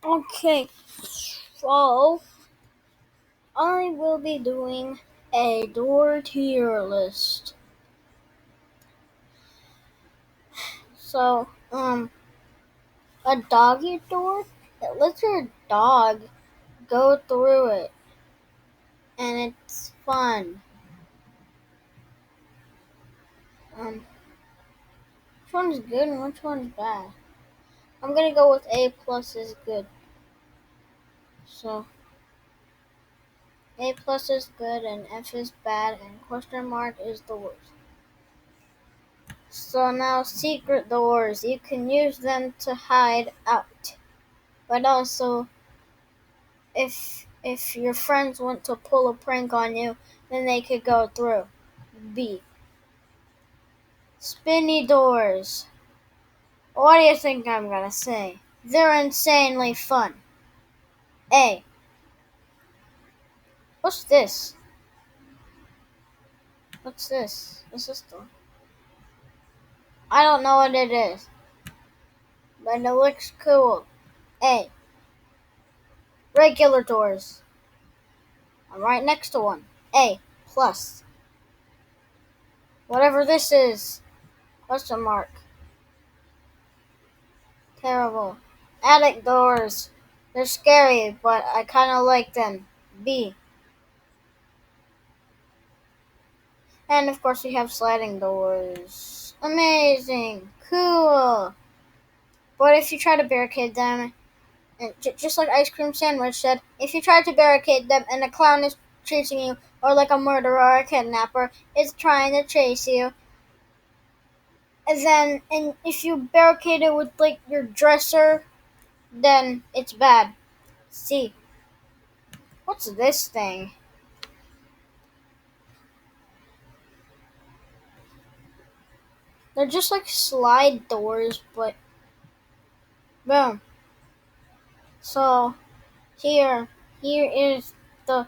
Okay, so I will be doing a door tier list. So, a doggy door, it lets your dog go through it, and it's fun. Which one's good and which one's bad? I'm gonna go with A plus is good. So, A plus is good and F is bad and question mark is the worst. So now secret doors, you can use them to hide out. But also, if your friends want to pull a prank on you, then they could go through. B. Spinny doors. What do you think I'm gonna say? They're insanely fun. A. What's this? What's this? What's this door? I don't know what it is, but it looks cool. A. Regular doors. I'm right next to one. A. Plus. Whatever this is. Question mark. Terrible. Attic doors. They're scary, but I kinda like them. B. And of course we have sliding doors. Amazing. Cool. But if you try to barricade them, and just like Ice Cream Sandwich said, if you try to barricade them and a clown is chasing you, or like a murderer or a kidnapper is trying to chase you, and if you barricade it with like your dresser, then it's bad. C. What's this thing? They're just like slide doors, but boom. So here is the